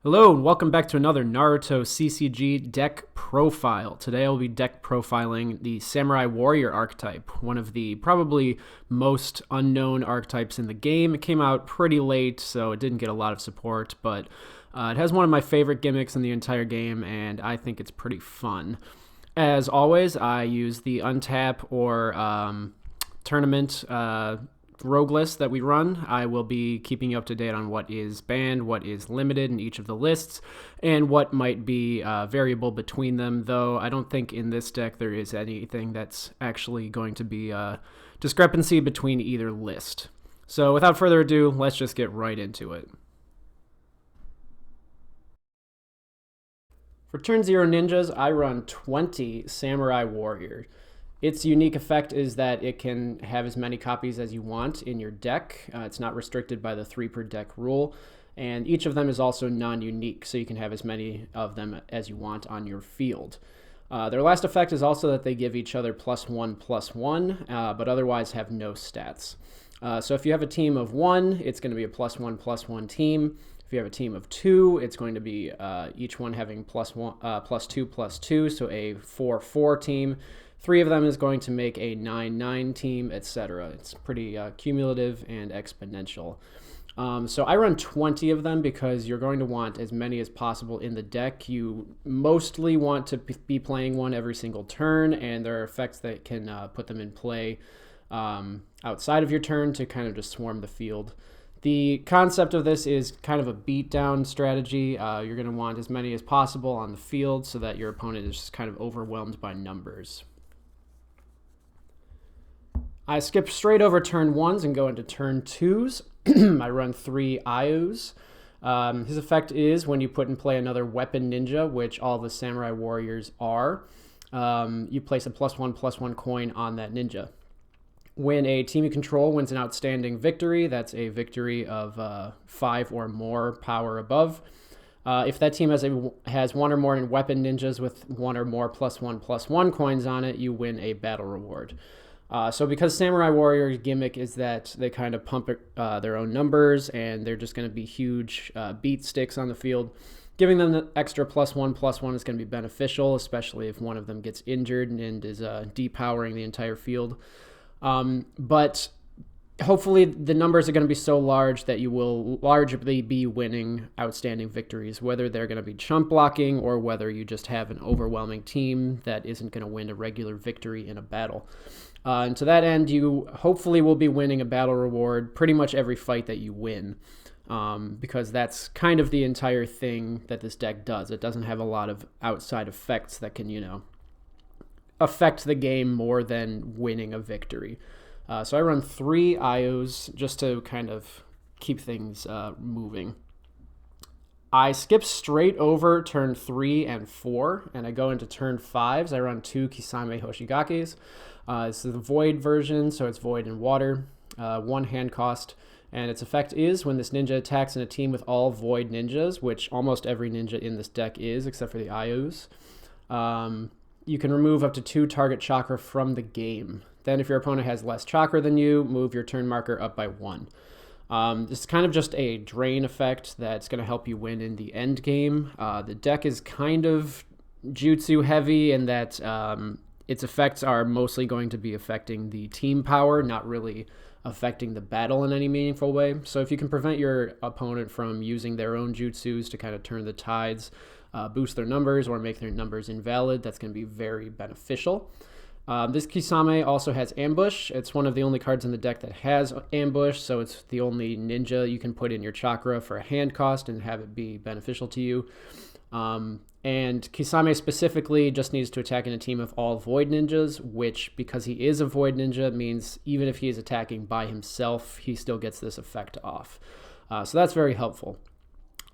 Hello and welcome back to another Naruto CCG Deck Profile. Today I'll be deck profiling the Samurai Warrior archetype, one of the probably most unknown archetypes in the game. It came out pretty late, so it didn't get a lot of support, but it has one of my favorite gimmicks in the entire game, and I think it's pretty fun. As always, I use the untap or tournament rogue list that we run. I will be keeping you up to date on what is banned, what is limited in each of the lists, and what might be variable between them, though I don't think in this deck there is anything that's actually going to be a discrepancy between either list. So without further ado, let's just get right into it. For turn 0 ninjas, I run 20 Samurai Warrior. Its unique effect is that it can have as many copies as you want in your deck. It's not restricted by the 3 per deck rule, and each of them is also non-unique, so you can have as many of them as you want on your field. Their last effect is also that they give each other +1/+1, but otherwise have no stats. So if you have a team of 1, it's going to be a +1/+1 team. If you have a team of 2, it's going to be each one having +2/+2, so a 4/4 team. 3 of them is going to make a 9/9 team, etc. It's pretty cumulative and exponential. So I run 20 of them because you're going to want as many as possible in the deck. You mostly want to be playing one every single turn, and there are effects that can put them in play outside of your turn to kind of just swarm the field. The concept of this is kind of a beatdown strategy. You're going to want as many as possible on the field so that your opponent is just kind of overwhelmed by numbers. I skip straight over turn 1s and go into turn 2s. I run 3 Ayus. His effect is when you put in play another weapon ninja, which all the Samurai Warriors are, you place a +1/+1 coin on that ninja. When a team you control wins an outstanding victory, that's a victory of 5 or more power above. If that team has 1 or more weapon ninjas with 1 or more +1/+1 coins on it, you win a battle reward. So because Samurai Warrior's gimmick is that they kind of pump their own numbers and they're just going to be huge beat sticks on the field, giving them the extra +1/+1 is going to be beneficial, especially if one of them gets injured and is depowering the entire field. But hopefully the numbers are going to be so large that you will largely be winning outstanding victories, whether they're going to be chump blocking or whether you just have an overwhelming team that isn't going to win a regular victory in a battle. And to that end, you hopefully will be winning a battle reward pretty much every fight that you win, because that's kind of the entire thing that this deck does. It doesn't have a lot of outside effects that can, affect the game more than winning a victory. So I run 3 Ayus just to kind of keep things moving. I skip straight over turn 3 and 4, and I go into turn 5s. I run 2 Kisame Hoshigakis. This is the Void version, so it's Void and Water, 1 hand cost, and its effect is when this ninja attacks in a team with all Void ninjas, which almost every ninja in this deck is, except for the Ayus. You can remove up to 2 target chakra from the game. Then if your opponent has less chakra than you, move your turn marker up by 1. This is kind of just a drain effect that's going to help you win in the end game. The deck is kind of jutsu heavy in that its effects are mostly going to be affecting the team power, not really affecting the battle in any meaningful way. So if you can prevent your opponent from using their own jutsus to kind of turn the tides, boost their numbers, or make their numbers invalid, that's going to be very beneficial. This Kisame also has Ambush. It's one of the only cards in the deck that has Ambush, so it's the only ninja you can put in your chakra for a hand cost and have it be beneficial to you. And Kisame specifically just needs to attack in a team of all Void ninjas, which, because he is a Void ninja, means even if he is attacking by himself, he still gets this effect off. So that's very helpful.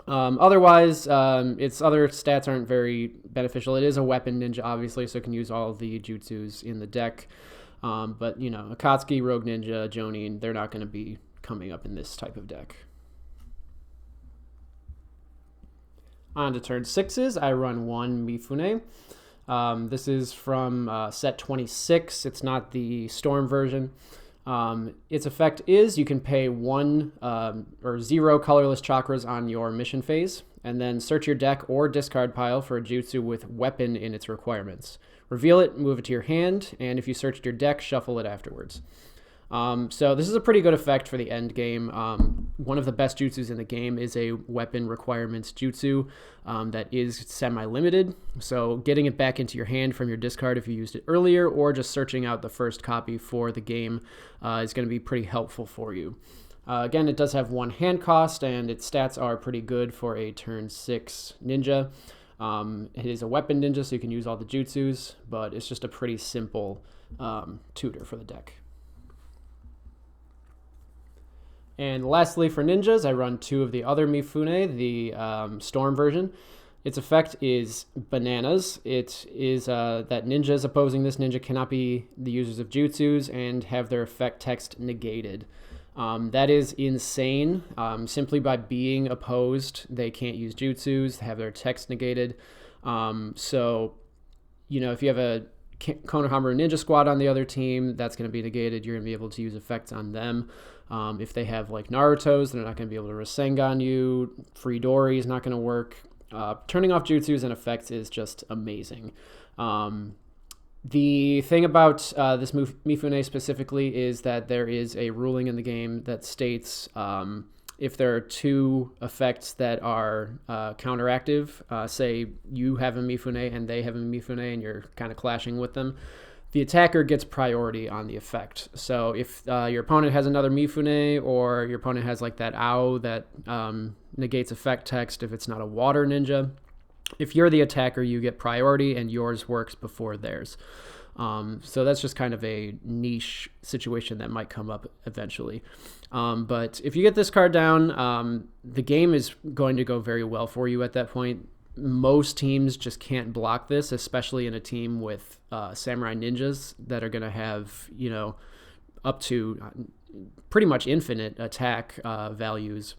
Otherwise, its other stats aren't very beneficial. It is a weapon ninja, obviously, so it can use all of the jutsus in the deck. But, Akatsuki, Rogue Ninja, Jonin, they're not going to be coming up in this type of deck. On to turn 6s, I run 1 Mifune. This is from set 26. It's not the Storm version. Its effect is you can pay 1 or 0 colorless chakras on your mission phase, and then search your deck or discard pile for a jutsu with weapon in its requirements. Reveal it, move it to your hand, and if you searched your deck, shuffle it afterwards. So this is a pretty good effect for the end game. One of the best jutsus in the game is a weapon requirements jutsu that is semi-limited. So getting it back into your hand from your discard if you used it earlier, or just searching out the first copy for the game is going to be pretty helpful for you. Again, it does have 1 hand cost, and its stats are pretty good for a turn 6 ninja. It is a weapon ninja, so you can use all the jutsus, but it's just a pretty simple tutor for the deck. And lastly, for ninjas, I run 2 of the other Mifune, the Storm version. Its effect is bananas. It is that ninjas opposing this ninja cannot be the users of jutsus and have their effect text negated. That is insane. Simply by being opposed, they can't use jutsus, have their text negated. So, if you have a Konohamaru Ninja Squad on the other team, that's going to be negated. You're going to be able to use effects on them. If they have like Naruto's, they're not going to be able to Rasengan you. Free Dori is not going to work. Turning off jutsus and effects is just amazing. The thing about this Mifune specifically is that there is a ruling in the game that states if there are 2 effects that are counteractive, say you have a Mifune and they have a Mifune and you're kind of clashing with them, the attacker gets priority on the effect. So if your opponent has another Mifune, or your opponent has like that Ao that negates effect text if it's not a water ninja, if you're the attacker, you get priority and yours works before theirs. So that's just kind of a niche situation that might come up eventually. But if you get this card down, the game is going to go very well for you at that point. Most teams just can't block this, especially in a team with samurai ninjas that are going to have, up to pretty much infinite attack values.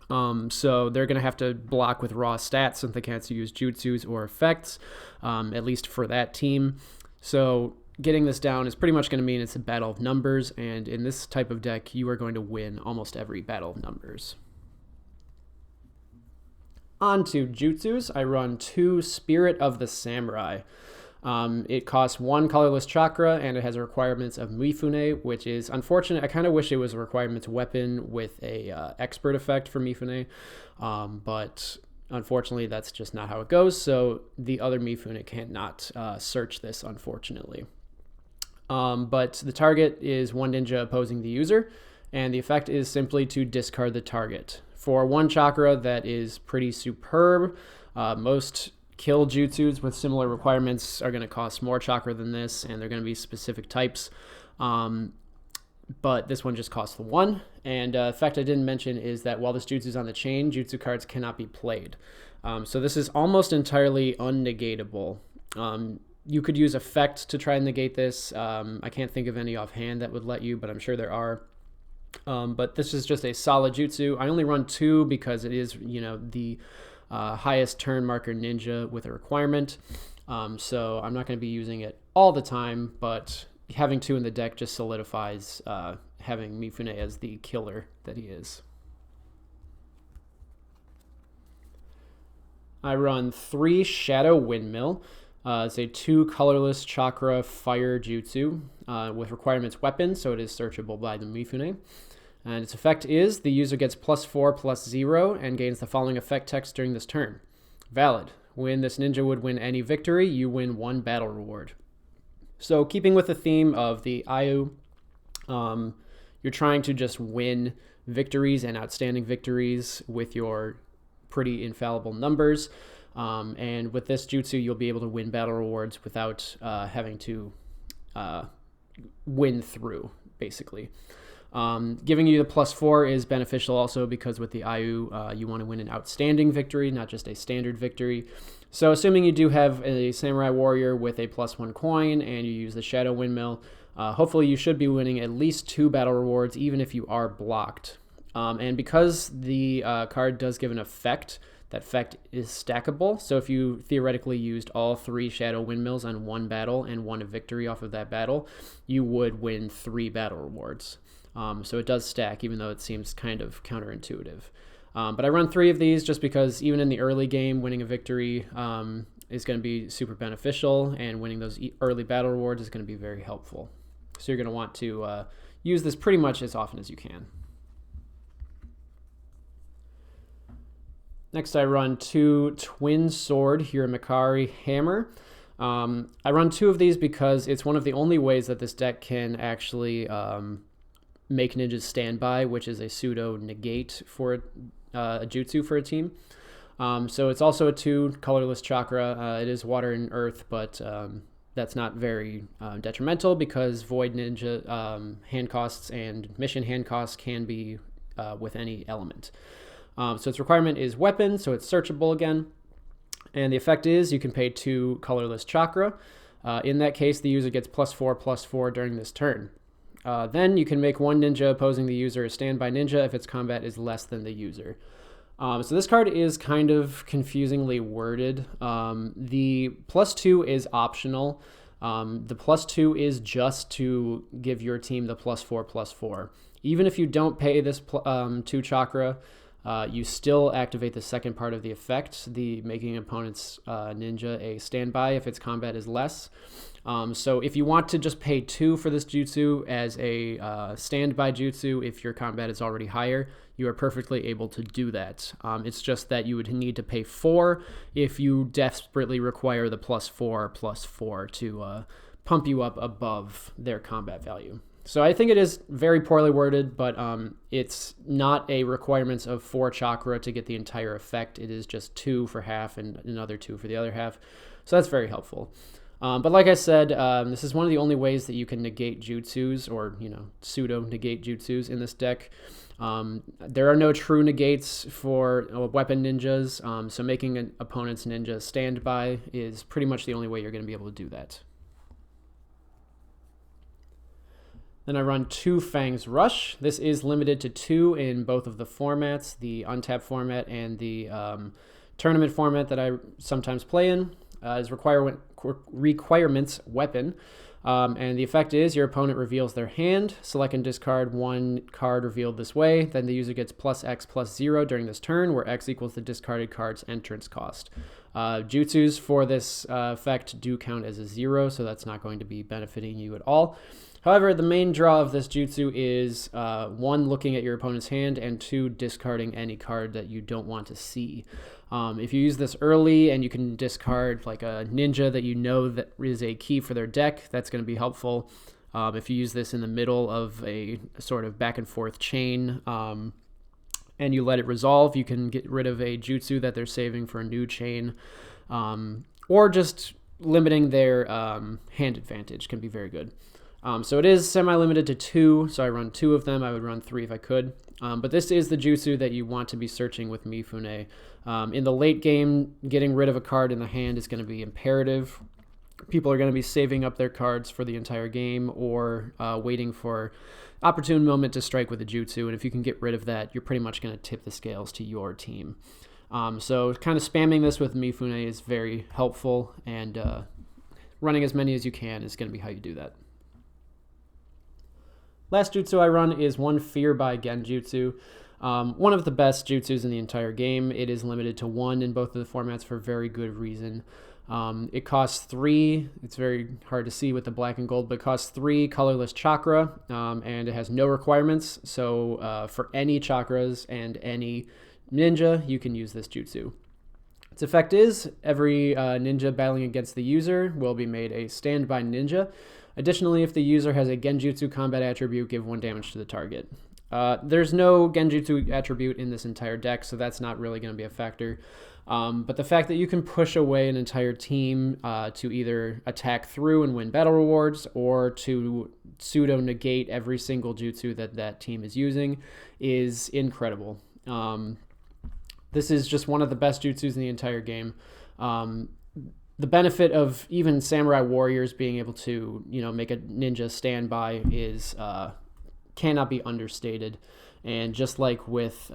So they're going to have to block with raw stats since they can't use jutsus or effects, at least for that team. So getting this down is pretty much going to mean it's a battle of numbers, and in this type of deck, you are going to win almost every battle of numbers. On to jutsus, I run 2 Spirit of the Samurai. It costs 1 colorless chakra, and it has requirements of Mifune, which is unfortunate. I kind of wish it was a requirements weapon with a expert effect for Mifune, but unfortunately that's just not how it goes, so the other Mifune cannot search this, unfortunately. But the target is 1 ninja opposing the user, and the effect is simply to discard the target. For 1 chakra, that is pretty superb. Most kill jutsus with similar requirements are going to cost more chakra than this, and they're going to be specific types. But this one just costs the 1. And effect I didn't mention is that while this jutsu is on the chain, jutsu cards cannot be played. So this is almost entirely unnegatable. You could use effect to try and negate this. I can't think of any offhand that would let you, but I'm sure there are. But this is just a solid jutsu. I only run 2 because it is, the highest turn marker ninja with a requirement. So I'm not going to be using it all the time, but having 2 in the deck just solidifies having Mifune as the killer that he is. I run 3 Shadow Windmill. It's a 2 colorless chakra fire jutsu with requirements weapon, so it is searchable by the Mifune. And its effect is the user gets +4/+0 and gains the following effect text during this turn. Valid. When this ninja would win any victory, you win 1 battle reward. So keeping with the theme of the Ayu, you're trying to just win victories and outstanding victories with your pretty infallible numbers. And with this jutsu, you'll be able to win battle rewards without having to win through, basically. Giving you the +4 is beneficial also because with the Ayu, you want to win an outstanding victory, not just a standard victory. So assuming you do have a samurai warrior with a +1 coin and you use the Shadow Windmill, hopefully you should be winning at least 2 battle rewards, even if you are blocked. And because the card does give an effect, that effect is stackable. So if you theoretically used all 3 Shadow Windmills on one battle and won a victory off of that battle, you would win 3 battle rewards. So it does stack, even though it seems kind of counterintuitive. But I run 3 of these just because even in the early game, winning a victory is going to be super beneficial, and winning those early battle rewards is going to be very helpful. So you're going to want to use this pretty much as often as you can. Next, I run 2 Twin Sword Hiramekarei Hammer. I run 2 of these because it's one of the only ways that this deck can actually make ninjas standby, which is a pseudo negate for a jutsu for a team. So it's also a 2 colorless chakra. It is water and earth, but that's not very detrimental because void ninja hand costs and mission hand costs can be with any element. So its requirement is weapon, so it's searchable again. And the effect is you can pay 2 colorless chakra. In that case, the user gets +4/+4 during this turn. Then you can make 1 ninja opposing the user a standby ninja if its combat is less than the user. So this card is kind of confusingly worded. The +2 is optional. The +2 is just to give your team the +4/+4. Even if you don't pay this 2 chakra, you still activate the second part of the effect, the making opponent's ninja a standby if its combat is less. So if you want to just pay 2 for this jutsu as a standby jutsu, if your combat is already higher, you are perfectly able to do that. It's just that you would need to pay 4 if you desperately require the +4/+4 to pump you up above their combat value. So I think it is very poorly worded, but it's not a requirement of 4 chakra to get the entire effect. It is just 2 for half and another 2 for the other half. So that's very helpful. But like I said, this is one of the only ways that you can negate jutsus, or pseudo negate jutsus in this deck. There are no true negates for weapon ninjas, so making an opponent's ninja standby is pretty much the only way you're going to be able to do that. Then I run 2 Fang's Rush. This is limited to 2 in both of the formats, the untapped format and the tournament format that I sometimes play in. Is requirements weapon. And the effect is your opponent reveals their hand, select and discard 1 card revealed this way, then the user gets +X+0 during this turn, where X equals the discarded card's entrance cost. Jutsus for this effect do count as a 0, so that's not going to be benefiting you at all. However, the main draw of this jutsu is 1, looking at your opponent's hand, and 2, discarding any card that you don't want to see. If you use this early and you can discard like a ninja that you know that is a key for their deck, that's going to be helpful. If you use this in the middle of a sort of back and forth chain and you let it resolve, you can get rid of a jutsu that they're saving for a new chain, or just limiting their hand advantage can be very good. So it is semi-limited to 2, so I run 2 of them. I would run 3 if I could. But this is the jutsu that you want to be searching with Mifune. In the late game, getting rid of a card in the hand is going to be imperative. People are going to be saving up their cards for the entire game, or waiting for opportune moment to strike with a jutsu. And if you can get rid of that, you're pretty much going to tip the scales to your team. So kind of spamming this with Mifune is very helpful, and running as many as you can is going to be how you do that. Last jutsu I run is 1 Fear By Genjutsu. One of the best jutsus in the entire game. It is limited to 1 in both of the formats for very good reason. It costs 3. It's very hard to see with the black and gold, but it costs 3 colorless chakra, and it has no requirements. So for any chakras and any ninja, you can use this jutsu. Its effect is every ninja battling against the user will be made a standby ninja. Additionally, if the user has a Genjutsu combat attribute, give 1 damage to the target. There's no Genjutsu attribute in this entire deck, so that's not really going to be a factor. But the fact that you can push away an entire team to either attack through and win battle rewards, or to pseudo-negate every single jutsu that that team is using is incredible. This is just one of the best jutsus in the entire game. The benefit of even samurai warriors being able to, make a ninja standby is cannot be understated. And just like with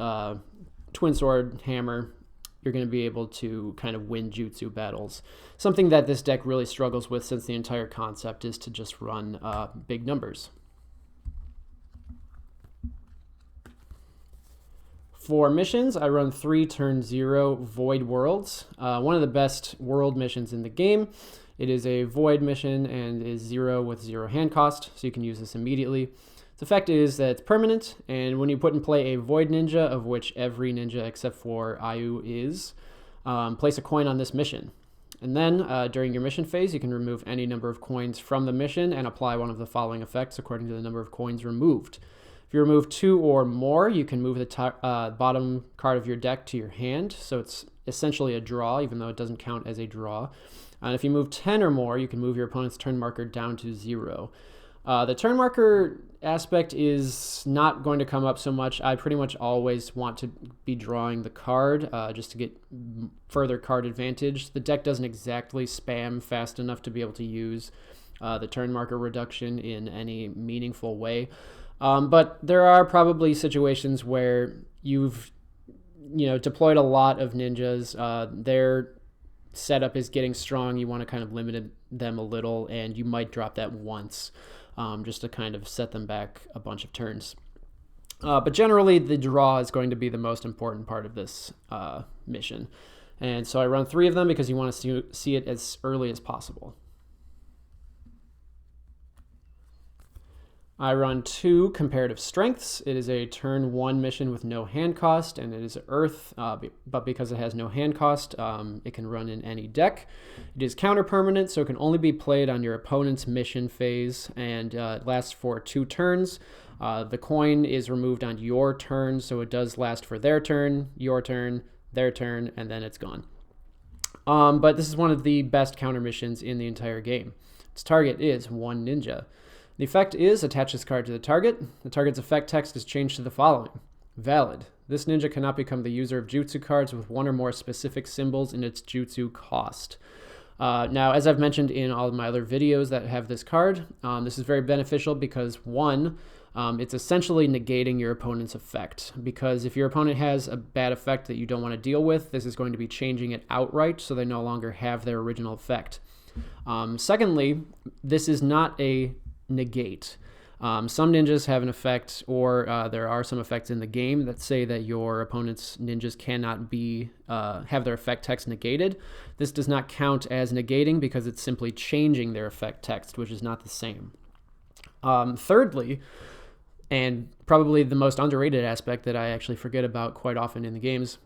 Twin Sword Hammer, you're going to be able to kind of win jutsu battles. Something that this deck really struggles with, since the entire concept is to just run big numbers. For missions, I run 3 turn 0 Void Worlds. One of the best world missions in the game. It is a Void mission and is 0 with 0 hand cost, so you can use this immediately. Its effect is that it's permanent, and when you put in play a Void Ninja, of which every ninja except for Ayu is, place a coin on this mission. And then, during your mission phase, you can remove any number of coins from the mission and apply one of the following effects according to the number of coins removed. If you remove 2 or more, you can move the bottom card of your deck to your hand, so it's essentially a draw, even though it doesn't count as a draw. And if you move 10 or more, you can move your opponent's turn marker down to 0. The turn marker aspect is not going to come up so much. I pretty much always want to be drawing the card just to get further card advantage. The deck doesn't exactly spam fast enough to be able to use the turn marker reduction in any meaningful way. But there are probably situations where you've deployed a lot of ninjas. Their setup is getting strong. You want to kind of limit them a little, and you might drop that once just to kind of set them back a bunch of turns. But generally, the draw is going to be the most important part of this mission. And so I run 3 of them because you want to see it as early as possible. I run 2 Comparative Strengths. It is a turn 1 mission with no hand cost, and it is Earth, but because it has no hand cost, it can run in any deck. It is counter permanent, so it can only be played on your opponent's mission phase, and it lasts for 2 turns. The coin is removed on your turn, so it does last for their turn, your turn, their turn, and then it's gone. But this is one of the best counter missions in the entire game. Its target is 1 ninja. The effect is attach this card to the target. The target's effect text is changed to the following. Valid. This ninja cannot become the user of jutsu cards with 1 or more specific symbols in its jutsu cost. Now, as I've mentioned in all of my other videos that have this card, this is very beneficial because 1, it's essentially negating your opponent's effect. Because if your opponent has a bad effect that you don't want to deal with, this is going to be changing it outright so they no longer have their original effect. Secondly, this is not a negate. Some ninjas have an effect, or there are some effects in the game that say that your opponent's ninjas cannot be have their effect text negated. This does not count as negating because it's simply changing their effect text, which is not the same. Thirdly, and probably the most underrated aspect that I actually forget about quite often in the games,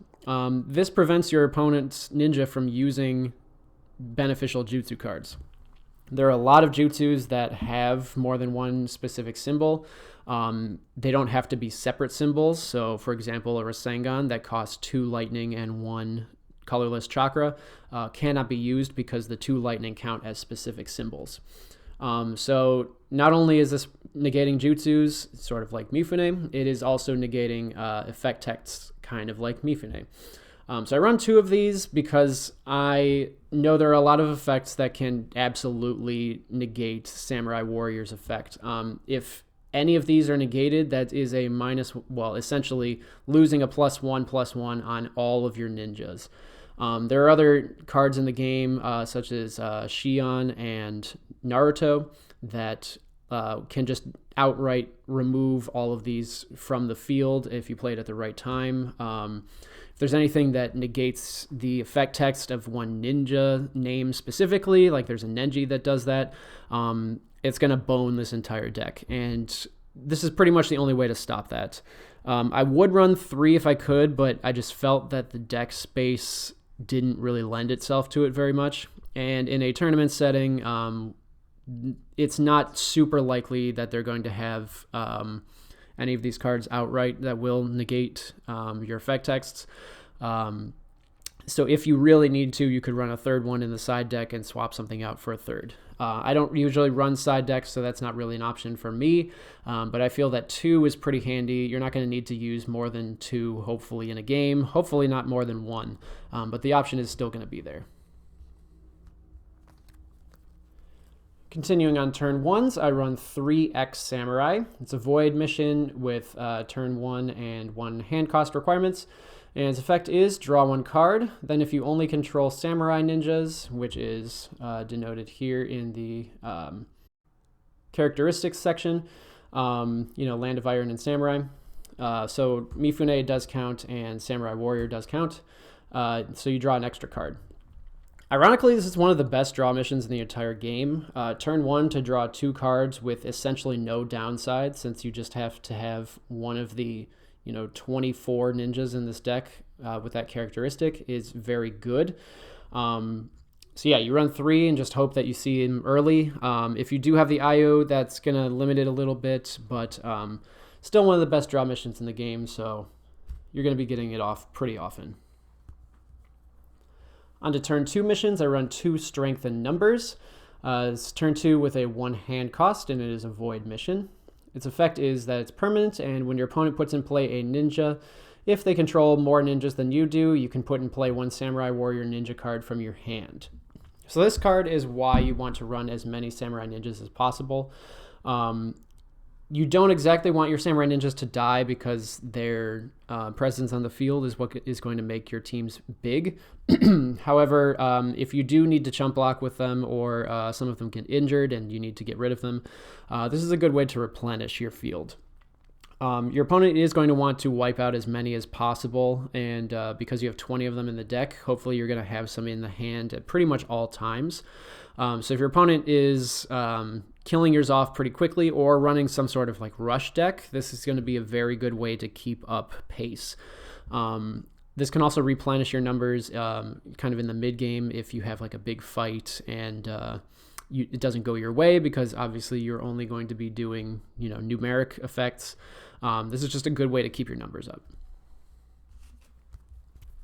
this prevents your opponent's ninja from using beneficial jutsu cards. There are a lot of jutsus that have more than 1 specific symbol. They don't have to be separate symbols. So, for example, a Rasengan that costs 2 lightning and 1 colorless chakra cannot be used because the 2 lightning count as specific symbols. So not only is this negating jutsus, sort of like Mifune, it is also negating effect texts, kind of like Mifune. So I run 2 of these because I know there are a lot of effects that can absolutely negate Samurai Warrior's effect. If any of these are negated, that is a essentially losing a +1/+1 on all of your ninjas. There are other cards in the game, such as Shion and Naruto, that can just outright remove all of these from the field if you play it at the right time. If there's anything that negates the effect text of one ninja name specifically, like there's a Nenji that does that, it's going to bone this entire deck. And this is pretty much the only way to stop that. I would run 3 if I could, but I just felt that the deck space didn't really lend itself to it very much. And in a tournament setting, it's not super likely that they're going to have any of these cards outright that will negate your effect texts. So if you really need to, you could run a 3rd one in the side deck and swap something out for a 3rd. I don't usually run side decks, so that's not really an option for me, but I feel that 2 is pretty handy. You're not going to need to use more than 2, hopefully, in a game. Hopefully not more than 1, but the option is still going to be there. Continuing on turn ones, I run 3X Samurai. It's a void mission with turn 1 and 1 hand cost requirements. And its effect is draw 1 card. Then if you only control Samurai Ninjas, which is denoted here in the characteristics section, Land of Iron and Samurai. So Mifune does count and Samurai Warrior does count. So you draw an extra card. Ironically, this is one of the best draw missions in the entire game. Turn 1 to draw 2 cards with essentially no downside, since you just have to have one of the 24 ninjas in this deck with that characteristic is very good. So yeah, you run 3 and just hope that you see him early. If you do have the IO, that's going to limit it a little bit, but still one of the best draw missions in the game, so you're going to be getting it off pretty often. On to turn 2 missions, I run 2 Strength and Numbers. It's turn 2 with a 1 hand cost, and it is a void mission. Its effect is that it's permanent, and when your opponent puts in play a ninja, if they control more ninjas than you do, you can put in play 1 Samurai Warrior ninja card from your hand. So this card is why you want to run as many Samurai Ninjas as possible. You don't exactly want your Samurai Ninjas to die because their presence on the field is what is going to make your teams big. However, if you do need to chump block with them, or some of them get injured and you need to get rid of them, this is a good way to replenish your field. Your opponent is going to want to wipe out as many as possible, and because you have 20 of them in the deck, hopefully you're going to have some in the hand at pretty much all times. So if your opponent is killing yours off pretty quickly or running some sort of like rush deck, this is going to be a very good way to keep up pace. This can also replenish your numbers kind of in the mid game if you have like a big fight and it doesn't go your way, because obviously you're only going to be doing numeric effects. This is just a good way to keep your numbers up.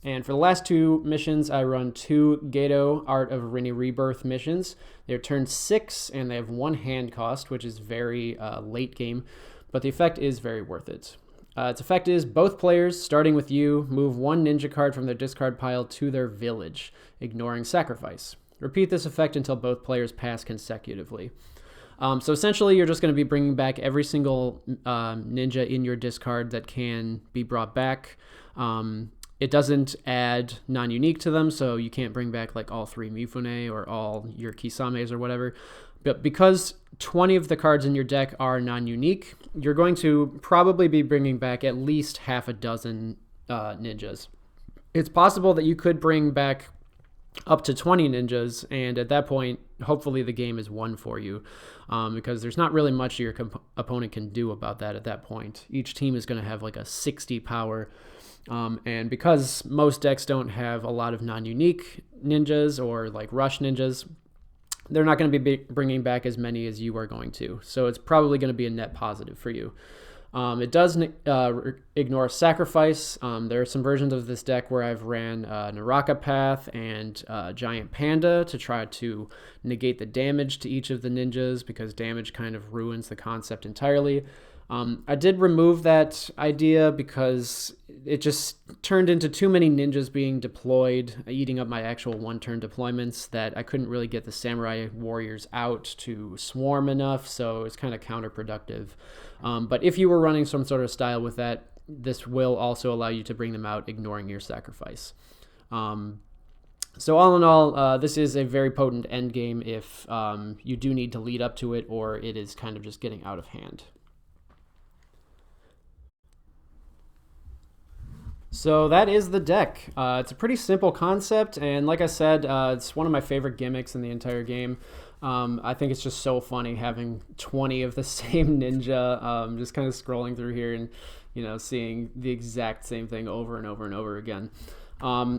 And for the last 2 missions, I run 2 Gedo Art of Rinne Rebirth missions. They're turn 6, and they have 1 hand cost, which is very late game, but the effect is very worth it. Its effect is both players, starting with you, move 1 ninja card from their discard pile to their village, ignoring sacrifice. Repeat this effect until both players pass consecutively. So essentially, you're just going to be bringing back every single ninja in your discard that can be brought back. It doesn't add non-unique to them, so you can't bring back like all 3 Mifune or all your Kisames or whatever. But because 20 of the cards in your deck are non-unique, you're going to probably be bringing back at least half a dozen ninjas. It's possible that you could bring back up to 20 ninjas, and at that point, hopefully the game is won for you, because there's not really much your opponent can do about that at that point. Each team is going to have like a 60 power. And because most decks don't have a lot of non-unique ninjas or like rush ninjas, they're not going to be bringing back as many as you are going to. So it's probably going to be a net positive for you. It does ignore sacrifice. There are some versions of this deck where I've ran Naraka Path and Giant Panda to try to negate the damage to each of the ninjas, because damage kind of ruins the concept entirely. I did remove that idea because it just turned into too many ninjas being deployed, eating up my actual 1-turn deployments, that I couldn't really get the Samurai Warriors out to swarm enough, so it's kind of counterproductive. But if you were running some sort of style with that, this will also allow you to bring them out, ignoring your sacrifice. So all in all, this is a very potent endgame if you do need to lead up to it, or it is kind of just getting out of hand. So that is the deck. It's a pretty simple concept, and like I said, it's one of my favorite gimmicks in the entire game. I think it's just so funny having 20 of the same ninja, just kind of scrolling through here and seeing the exact same thing over and over and over again.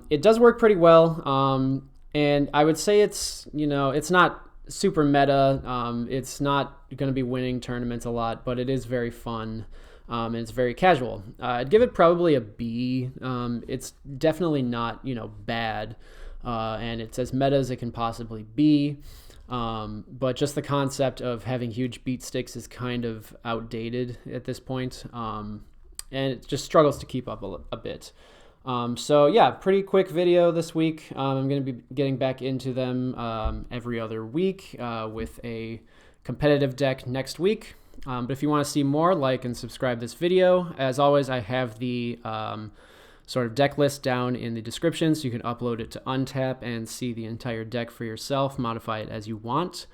It does work pretty well, and I would say it's not super meta. It's not going to be winning tournaments a lot, but it is very fun. And it's very casual. I'd give it probably a B. It's definitely not, bad, and it's as meta as it can possibly be. But just the concept of having huge beat sticks is kind of outdated at this point, and it just struggles to keep up a bit. So yeah, pretty quick video this week. I'm going to be getting back into them every other week with a competitive deck next week. But if you want to see more, like and subscribe this video. As always, I have the sort of deck list down in the description, so you can upload it to Untap and see the entire deck for yourself, modify it as you want.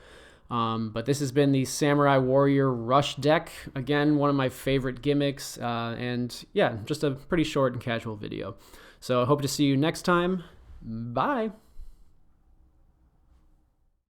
But this has been the Samurai Warrior Rush deck. Again, one of my favorite gimmicks, and yeah, just a pretty short and casual video. So I hope to see you next time. Bye!